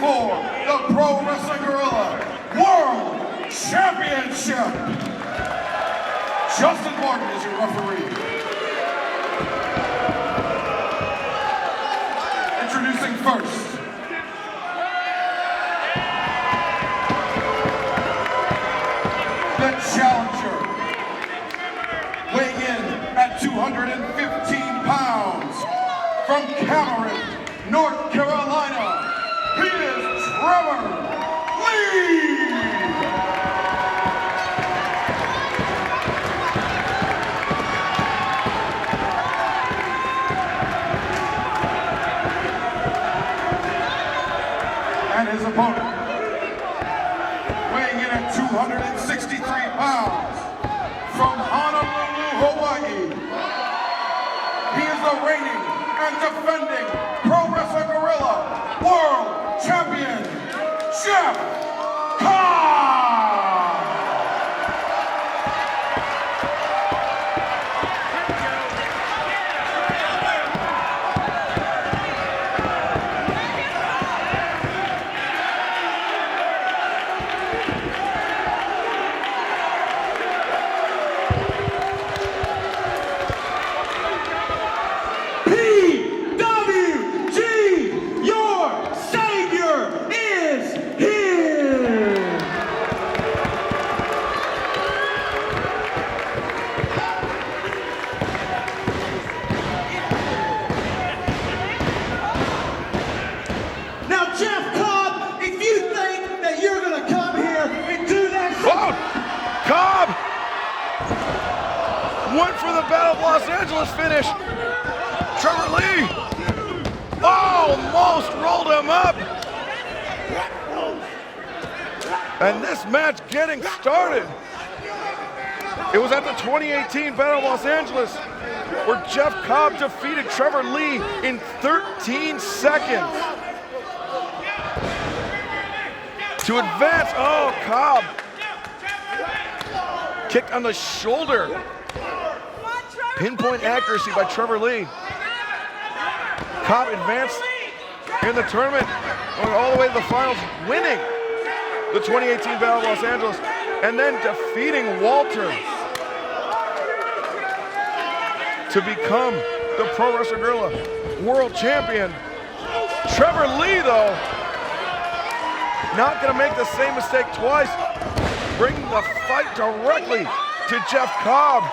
for the Pro Wrestling Guerrilla World Championship. Justin Martin is your referee. Introducing first, the challenger, weighing in at 215 pounds, from Cameron, North Carolina, he is Trevor Lee! And his opponent, weighing in at 263 pounds, from Honolulu, Hawaii, he is the reigning and defending Pro Wrestling Guerrilla World Champion, Jeff Cobb! Went for the Battle of Los Angeles finish. Trevor Lee almost rolled him up. And this match getting started. It was at the 2018 Battle of Los Angeles where Jeff Cobb defeated Trevor Lee in 13 seconds. To advance, Cobb kicked on the shoulder. Pinpoint accuracy by Trevor Lee. Cobb advanced in the tournament, going all the way to the finals, winning the 2018 Battle of Los Angeles, and then defeating Walter to become the Pro Wrestling Guerrilla World Champion. Trevor Lee, though, not gonna make the same mistake twice, bringing the fight directly to Jeff Cobb.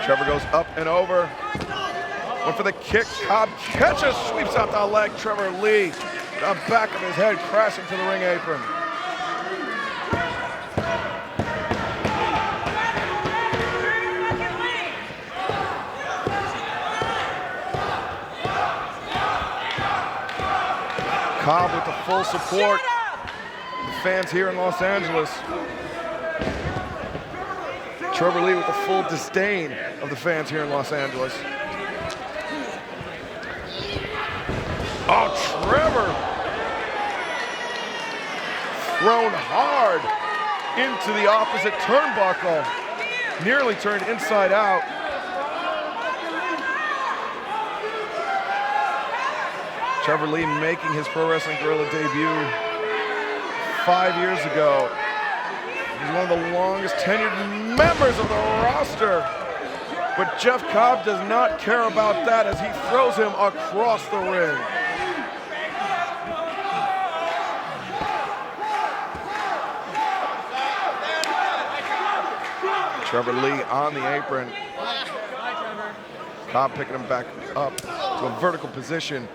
Trevor goes up and over. Went for the kick. Cobb catches, sweeps out the leg. Trevor Lee, the back of his head crashing to the ring apron. Cobb with the full support of the fans here in Los Angeles. Trevor Lee with the full disdain of the fans here in Los Angeles. Trevor thrown hard into the opposite turnbuckle. Nearly turned inside out. Trevor Lee making his Pro Wrestling Guerrilla debut 5 years ago. He's one of the longest tenured members of the roster. But Jeff Cobb does not care about that as he throws him across the ring. Trevor Lee on the apron. Cobb picking him back up to a vertical position.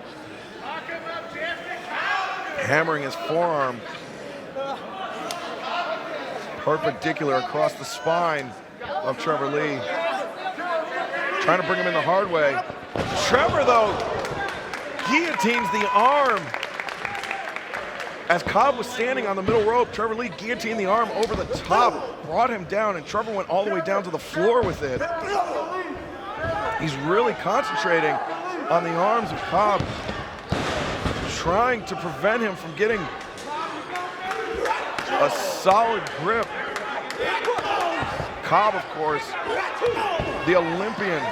Hammering his forearm perpendicular across the spine of Trevor Lee. Trying to bring him in the hard way. Trevor, though, guillotines the arm. As Cobb was standing on the middle rope, Trevor Lee guillotined the arm over the top, brought him down, and Trevor went all the way down to the floor with it. He's really concentrating on the arms of Cobb, trying to prevent him from getting a solid grip Cobb, of course, the Olympian.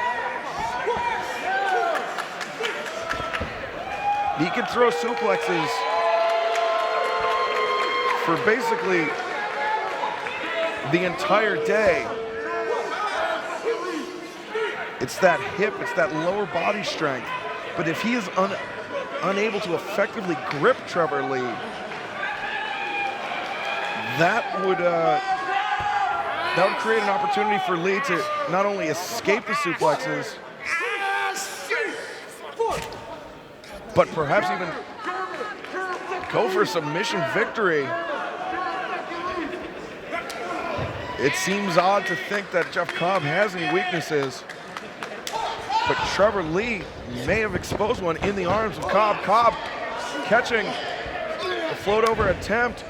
He can throw suplexes for basically the entire day. It's that hip, it's that lower body strength. But if he is unable to effectively grip Trevor Lee, that would create an opportunity for Lee to not only escape the suplexes, but perhaps even go for a submission victory. It seems odd to think that Jeff Cobb has any weaknesses, but Trevor Lee may have exposed one in the arms of Cobb. Cobb catching the float over attempt.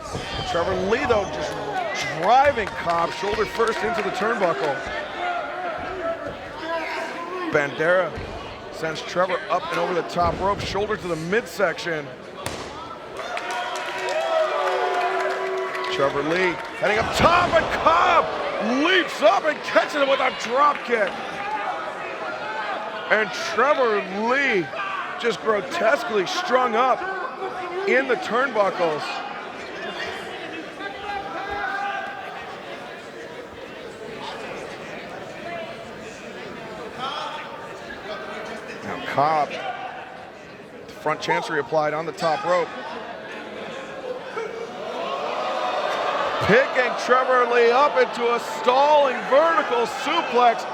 Trevor Lee, though, just driving Cobb shoulder first into the turnbuckle. Bandera sends Trevor up and over the top rope, shoulder to the midsection. Trevor Lee heading up top, and Cobb leaps up and catches him with a drop kick. And Trevor Lee just grotesquely strung up in the turnbuckles. Now Cobb, front chancery applied on the top rope. Picking Trevor Lee up into a stalling vertical suplex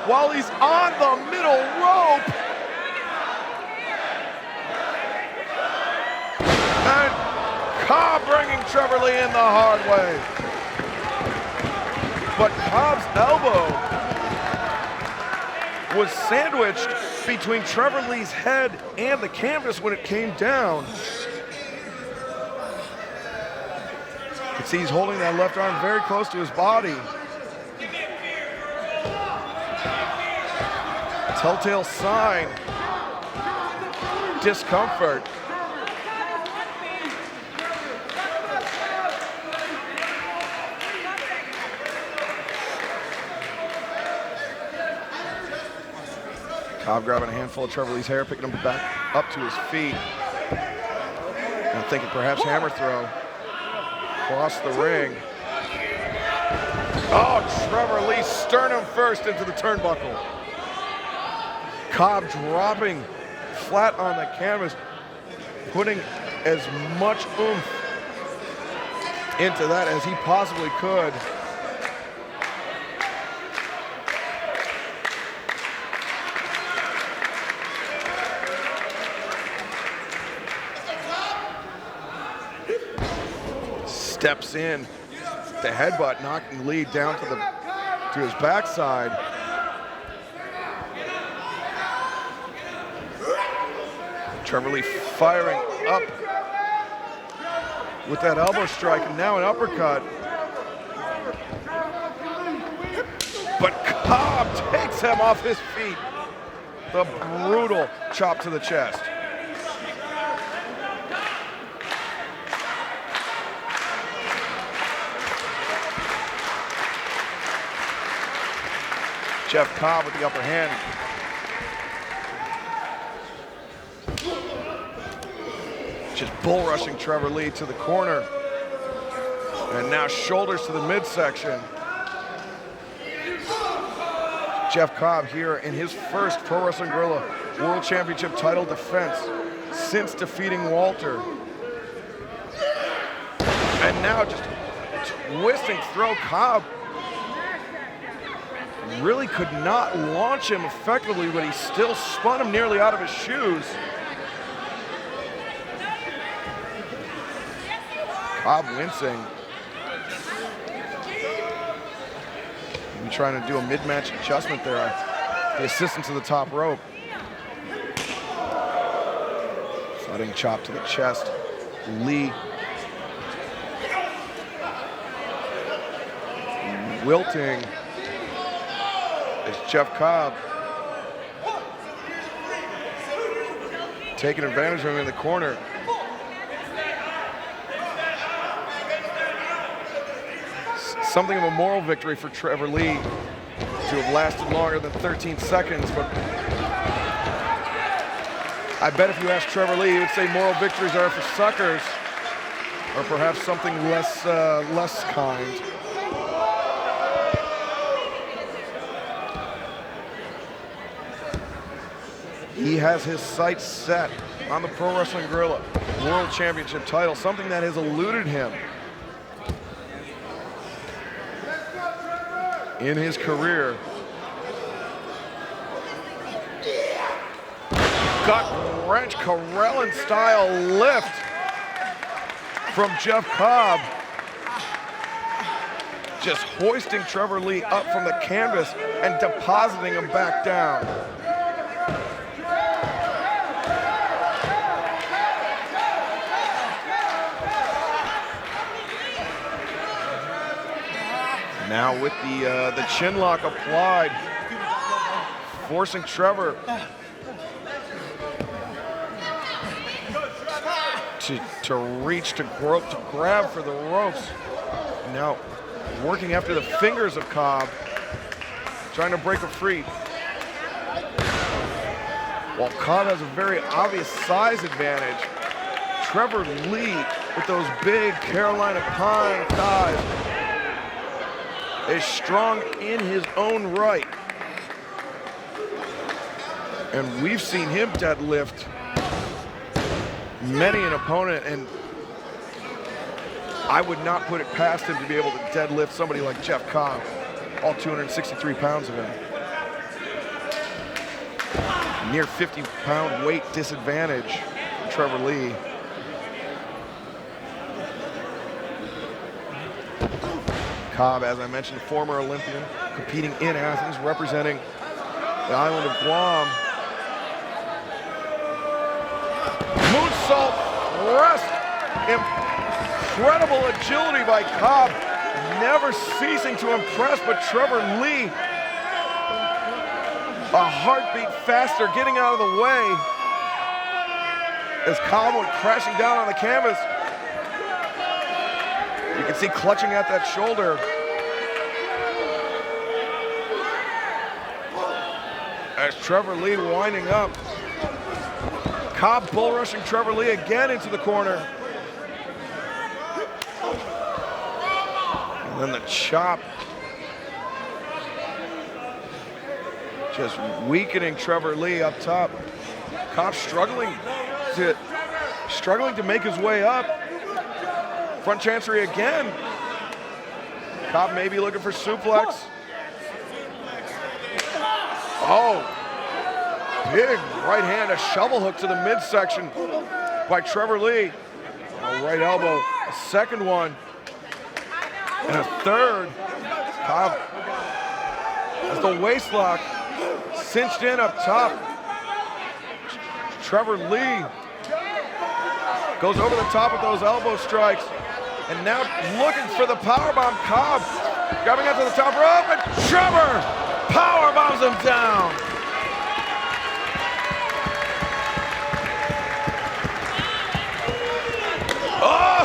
while he's on the middle rope. And Cobb bringing Trevor Lee in the hard way. But Cobb's elbow was sandwiched between Trevor Lee's head and the canvas when it came down. You can see he's holding that left arm very close to his body. Telltale sign, discomfort. Cobb grabbing a handful of Trevor Lee's hair, picking him back up to his feet. I'm thinking perhaps hammer throw. Across the ring. Oh, Trevor Lee sternum first into the turnbuckle. Cobb dropping flat on the canvas, putting as much oomph into that as he possibly could. Steps in, the headbutt knocking Lee down to his backside. Trevor Lee firing up with that elbow strike, and now an uppercut. But Cobb takes him off his feet. The brutal chop to the chest. Jeff Cobb with the upper hand. Just bull rushing Trevor Lee to the corner. And now shoulders to the midsection. Jeff Cobb here in his first Pro Wrestling Guerrilla World Championship title defense since defeating Walter. And now just twisting throw. Cobb really could not launch him effectively, but he still spun him nearly out of his shoes. Cobb wincing. Maybe trying to do a mid-match adjustment there. The assistant to the top rope. Sliding chop to the chest. Lee wilting. It's Jeff Cobb taking advantage of him in the corner. Something of a moral victory for Trevor Lee to have lasted longer than 13 seconds, but I bet if you ask Trevor Lee, he would say moral victories are for suckers, or perhaps something less kind. He has his sights set on the Pro Wrestling Guerrilla World Championship title, something that has eluded him in his career. Gut wrench, Carellin style lift from Jeff Cobb. Just hoisting Trevor Lee up from the canvas and depositing him back down. Now with the chin lock applied, forcing Trevor to reach, to grope, to grab for the ropes. Now working after the fingers of Cobb, trying to break him free. While Cobb has a very obvious size advantage, Trevor Lee with those big Carolina pine thighs is strong in his own right. And we've seen him deadlift many an opponent, and I would not put it past him to be able to deadlift somebody like Jeff Cobb, all 263 pounds of him. Near 50-pound weight disadvantage for Trevor Lee. Cobb, as I mentioned, former Olympian, competing in Athens, representing the island of Guam. Moonsault rest. Incredible agility by Cobb, never ceasing to impress, but Trevor Lee, a heartbeat faster, getting out of the way as Cobb went crashing down on the canvas. You can see clutching at that shoulder. As Trevor Lee winding up. Cobb bull rushing Trevor Lee again into the corner. And then the chop. Just weakening Trevor Lee up top. Cobb struggling to make his way up. Front chancery again. Cobb maybe looking for suplex. Oh, big right hand, a shovel hook to the midsection by Trevor Lee. A right elbow, a second one, and a third. Cobb has the waist lock cinched in up top. Trevor Lee goes over the top with those elbow strikes. And now looking for the powerbomb. Cobb grabbing up to the top rope, and Trevor powerbombs him down. Oh!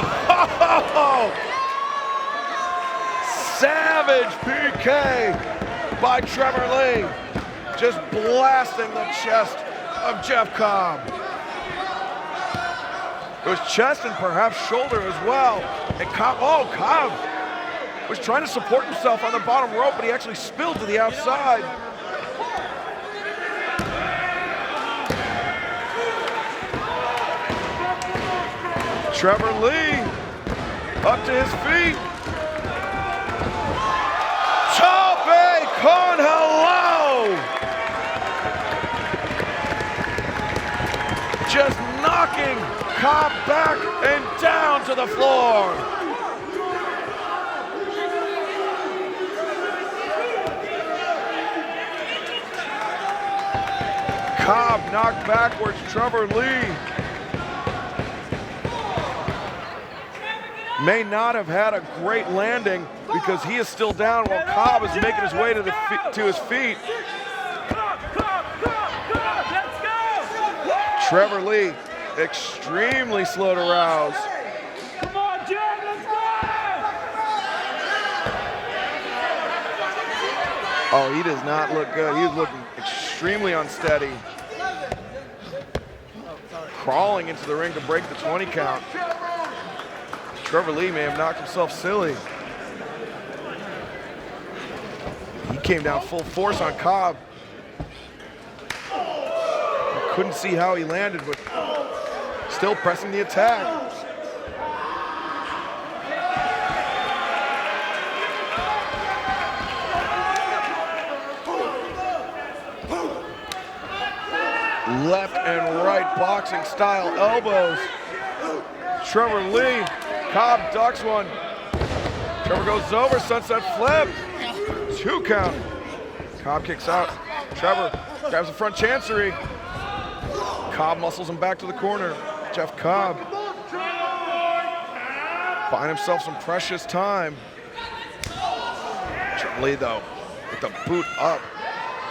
Savage PK by Trevor Lee, just blasting the chest of Jeff Cobb. It was chest and perhaps shoulder as well. And Cobb was trying to support himself on the bottom rope, but he actually spilled to the outside. Trevor Lee up to his feet. Tope con hello! Just knocking Cobb back and down to the floor. Cobb knocked backwards Trevor Lee. May not have had a great landing because he is still down while Cobb is making his way to his feet. Trevor Lee, extremely slow to rouse. Come on, Jim, let's go! Oh, he does not look good. He's looking extremely unsteady. Crawling into the ring to break the 20 count. Trevor Lee may have knocked himself silly. He came down full force on Cobb. Couldn't see how he landed, but still pressing the attack. Left and right boxing style elbows. Trevor Lee, Cobb ducks one. Trevor goes over, sunset flip. 2 count. Cobb kicks out. Trevor grabs the front chancery. Cobb muscles him back to the corner. Jeff Cobb buying himself some precious time. Trevor Lee though, with the boot up,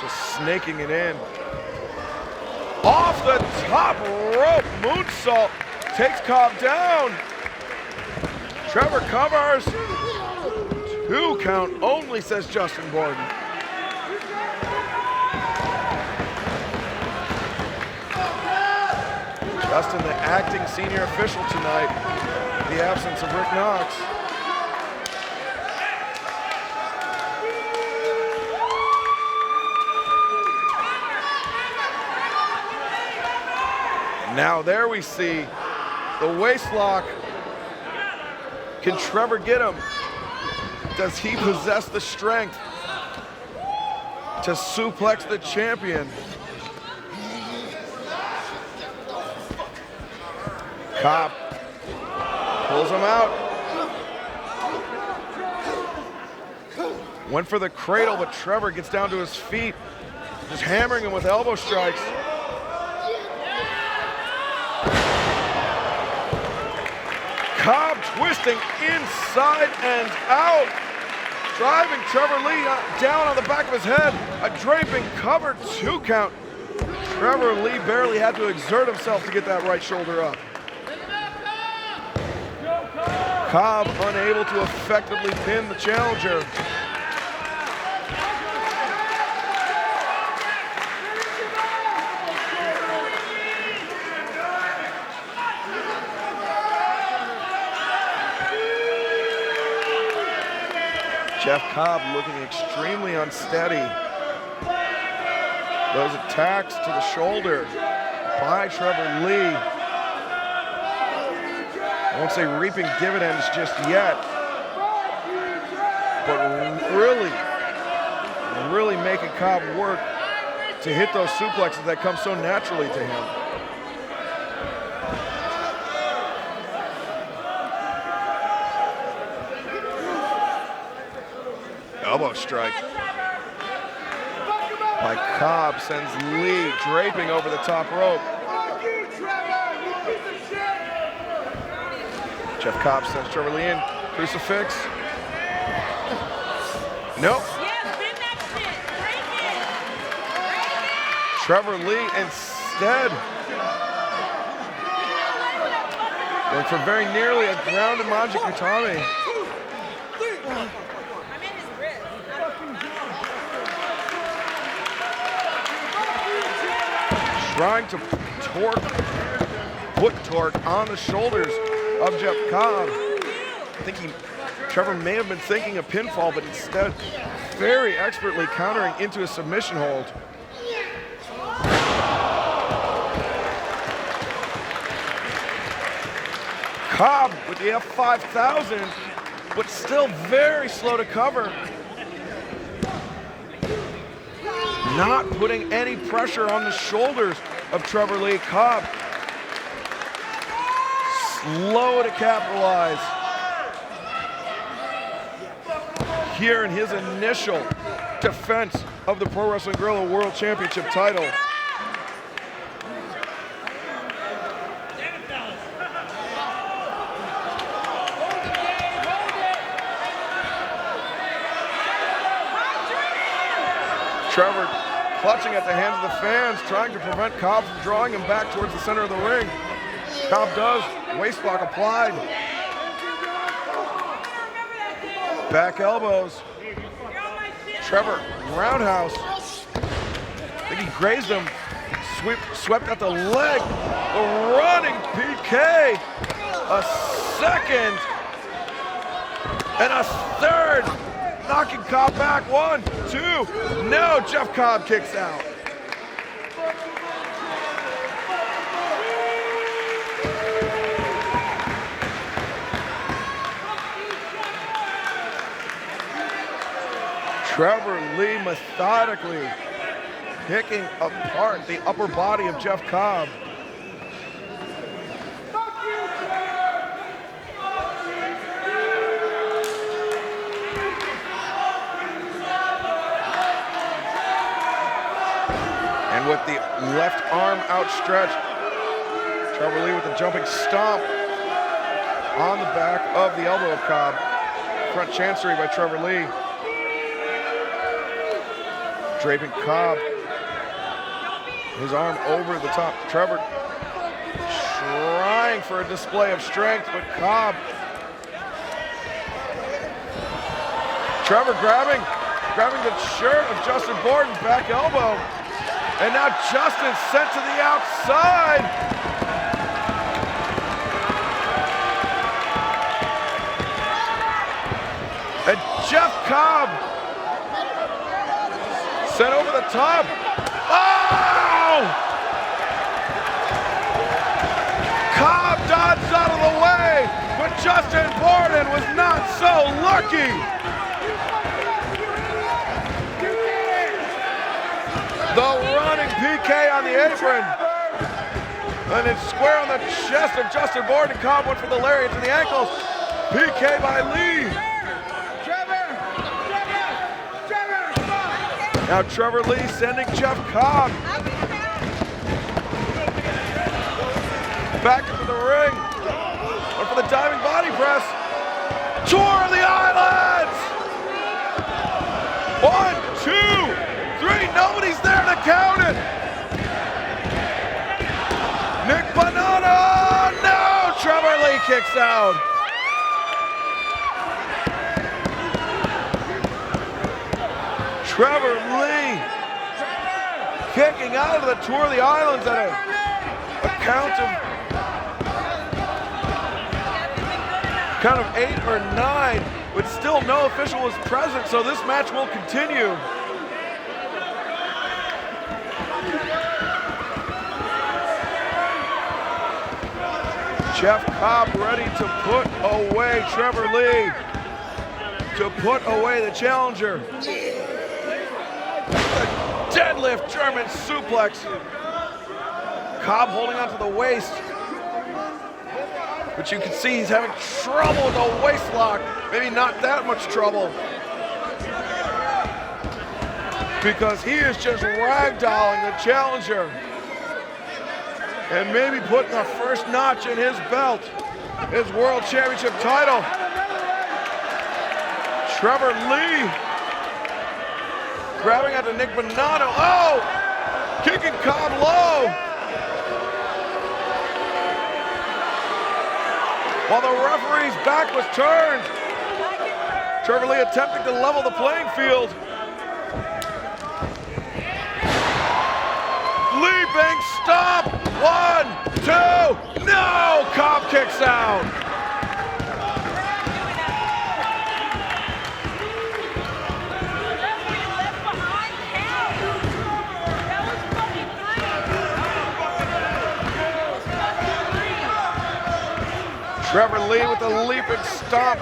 just snaking it in. Off the top rope, moonsault, takes Cobb down. Trevor covers. 2 count only, says Justin Borden. Justin, the acting senior official tonight, in the absence of Rick Knox. Now there we see the waist lock. Can Trevor get him? Does he possess the strength to suplex the champion? Cobb pulls him out. Went for the cradle, but Trevor gets down to his feet, just hammering him with elbow strikes. Cobb twisting inside and out, driving Trevor Lee down on the back of his head. A draping cover, 2 count. Trevor Lee barely had to exert himself to get that right shoulder up. Cobb unable to effectively pin the challenger. Jeff Cobb looking extremely unsteady. Those attacks to the shoulder by Trevor Lee. I won't say reaping dividends just yet, but really making Cobb work to hit those suplexes that come so naturally to him. Elbow strike by Cobb sends Lee draping over the top rope. Jeff Cobb sends Trevor Lee in. Crucifix. Nope. Trevor Lee instead went for very nearly a grounded Manji Katami. Trying to put torque on the shoulders of Jeff Cobb. I think Trevor may have been thinking a pinfall, but instead very expertly countering into a submission hold. Cobb with the F5000, but still very slow to cover. Not putting any pressure on the shoulders of Trevor Lee. Cobb slow to capitalize here in his initial defense of the Pro Wrestling Guerrilla World Championship title. Trevor clutching at the hands of the fans, trying to prevent Cobb from drawing him back towards the center of the ring. Cobb does, waist lock applied. Back elbows. Trevor, roundhouse. I think he grazed him. Swept out the leg. The running PK. A second. And a third. Knocking Cobb back. 1, 2. No, Jeff Cobb kicks out. Trevor Lee methodically picking apart the upper body of Jeff Cobb. And with the left arm outstretched, Trevor Lee with the jumping stomp on the back of the elbow of Cobb. Front chancery by Trevor Lee. Draping Cobb, his arm over the top. Trevor trying for a display of strength, but Cobb. Trevor grabbing the shirt of Justin Borden, back elbow. And now Justin sent to the outside. And Jeff Cobb sent over the top. Oh! Cobb dodged out of the way, but Justin Borden was not so lucky. The running PK on the apron. And it's square on the chest of Justin Borden. Cobb went for the lariat to the ankles. PK by Lee. Now Trevor Lee sending Jeff Cobb back into the ring. Went for the diving body press. Tour of the Islands! 1, 2, 3, nobody's there to count it. Nick Banana, no! Trevor Lee kicks out. Trevor Lee kicking out of the Tour of the Islands at a count of 8 or 9, but still no official was present, so this match will continue. Jeff Cobb ready to put away Trevor Lee, to put away the challenger. Deadlift German suplex. Cobb holding onto the waist. But you can see he's having trouble with the waist lock. Maybe not that much trouble. Because he is just ragdolling the challenger. And maybe putting the first notch in his belt. His World Championship title. Trevor Lee grabbing at the Nick Bonanno. Oh! Kicking Cobb low. While the referee's back was turned. Trevor Lee attempting to level the playing field. Leaping stomp. 1, 2. No! Cobb kicks out. Trevor Lee with a leaping stomp,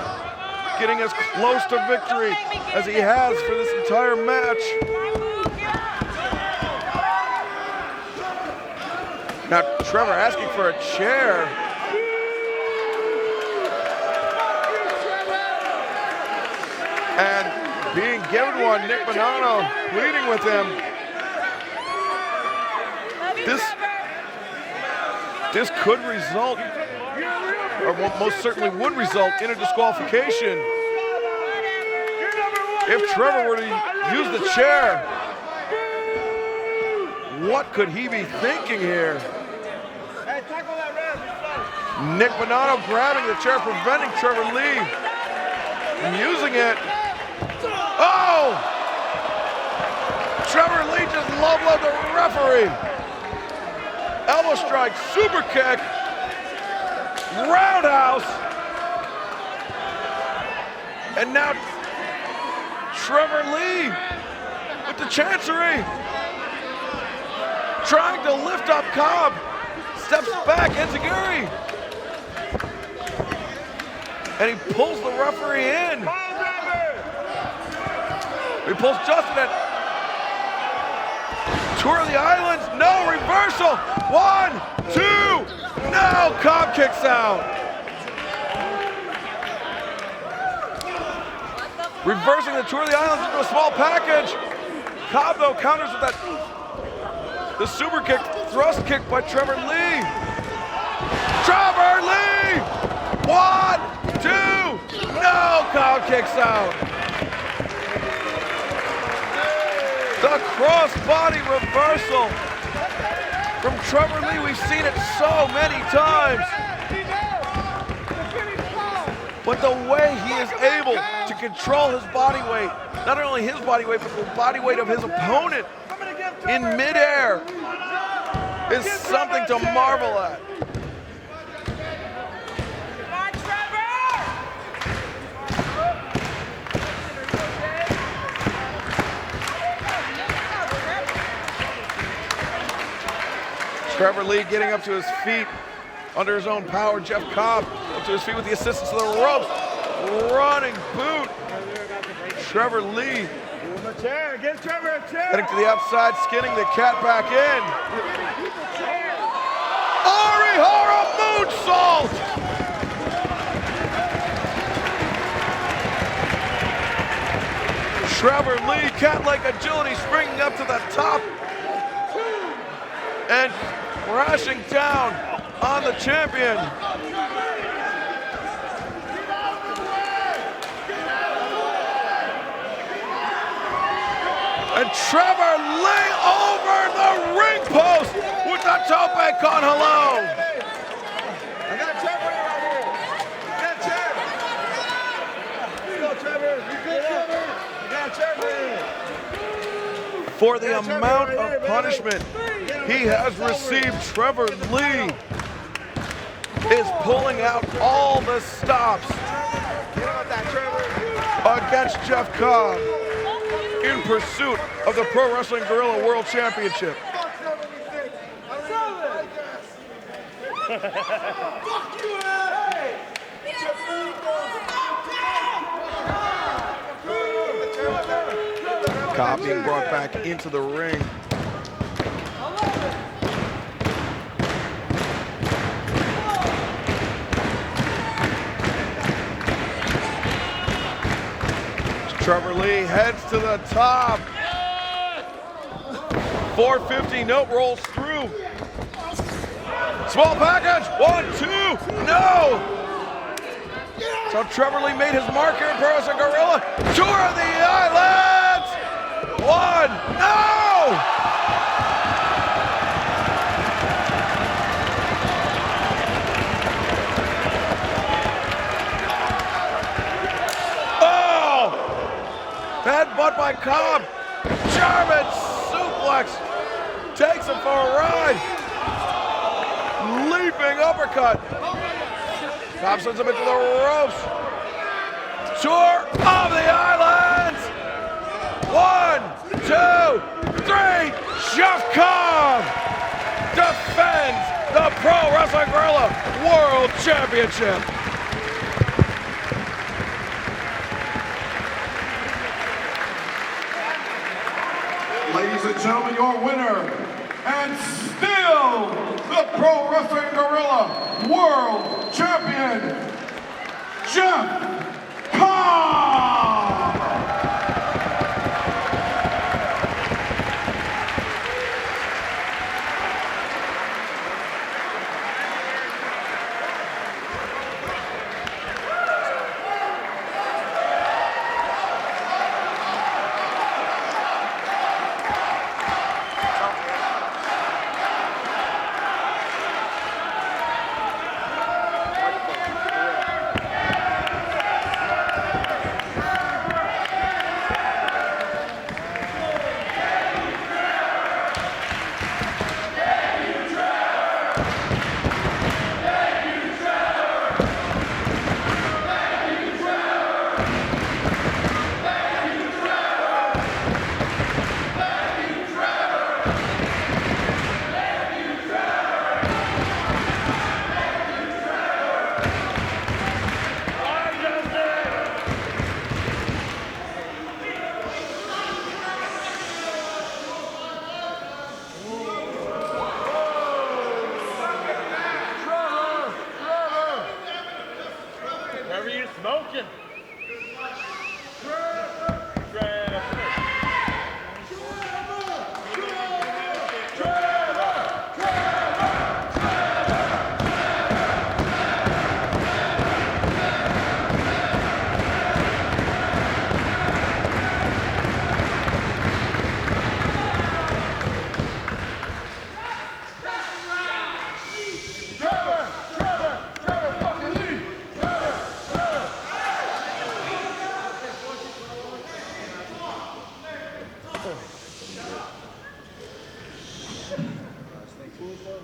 getting as close to victory as he has for this entire match. Now Trevor asking for a chair. And being given one, Nick Bonanno pleading with him. This could result, or most certainly would result, in a disqualification. If Trevor were to use the chair, what could he be thinking here? Nick Bonanno grabbing the chair, preventing Trevor Lee from using it. Oh! Trevor Lee just low-blowed the referee. Elbow strike, super kick, roundhouse. And now Trevor Lee with the chancery. Trying to lift up Cobb. Steps back, enziguri. And he pulls the referee in. He pulls Justin in. Tour of the Islands, no reversal. 1, 2, no, Cobb kicks out. Reversing the Tour of the Islands into a small package. Cobb, though, counters with that, the super kick, thrust kick by Trevor Lee. Trevor Lee! 1, 2, no, Cobb kicks out. The cross-body reversal from Trevor Lee. We've seen it so many times. But the way he is able to control his body weight, not only his body weight, but the body weight of his opponent in midair is something to marvel at. Trevor Lee getting up to his feet under his own power. Jeff Cobb up to his feet with the assistance of the ropes. Running boot. Trevor Lee heading to the outside, skinning the cat back in. Arihara moonsault! Trevor Lee, cat-like agility, springing up to the top and crashing down on the champion. And Trevor Lee over the ring post with the tope con hello. I got Trevor right here. I got Trevor. You go, Trevor. You good, Trevor? I got Trevor. For the amount of punishment he has received, Trevor Lee is pulling out all the stops against Jeff Cobb in pursuit of the Pro Wrestling Guerrilla World Championship. Cobb being brought back into the ring. Trevor Lee heads to the top. 450 note rolls through. Small package, 1, 2, no! So Trevor Lee made his mark here in Pro Wrestling Guerrilla. Tour of the Islands! 1, no! Headbutt by Cobb. German suplex. Takes him for a ride. Leaping uppercut. Cobb sends him into the ropes. Tour of the Islands. 1, 2, 3. Jeff Cobb defends the Pro Wrestling Guerrilla World Championship. Ladies and gentlemen, your winner, and still the Pro Wrestling Guerrilla World Champion, Jeff Cobb! Trevor, you smoking.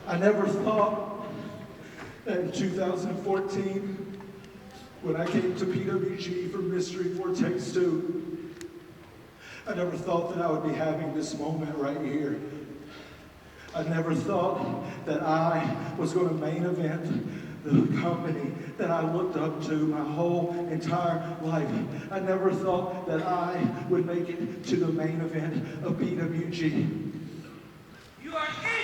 I never thought that in 2014, when I came to PWG for Mystery Vortex 2, I never thought that I would be having this moment right here. I never thought that I was going to main event the company that I looked up to my whole entire life. I never thought that I would make it to the main event of PWG. You are it!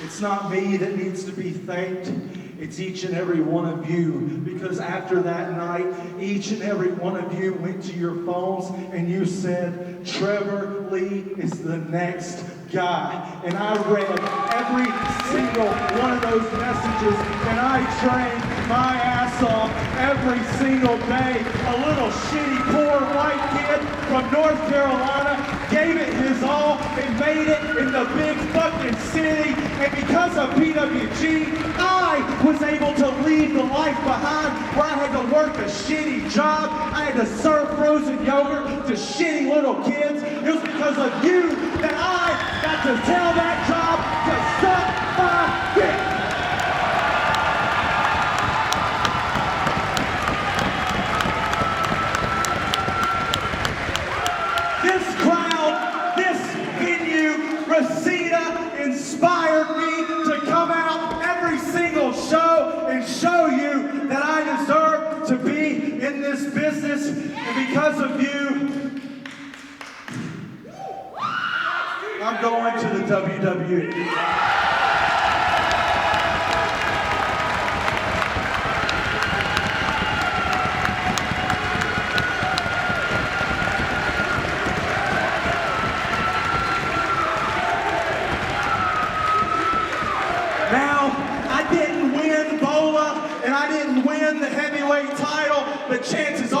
It's not me that needs to be thanked. It's each and every one of you. Because after that night, each and every one of you went to your phones and you said, Trevor Lee is the next guy. And I read every single one of those messages and I trained my ass off every single day. A little shitty poor white kid from North Carolina gave it his all and made it in the big fucking city. And because of PWG, I was able to leave the life behind where I had to work a shitty job. I had to serve frozen yogurt to shitty little kids. It was because of you that I got to tell that job to suck my dick. This crowd, this venue, Reseda inspired me to come out every single show and show you that I deserve to be in this business. And because of you, I'm going to the WWE. And I didn't win the heavyweight title, but chances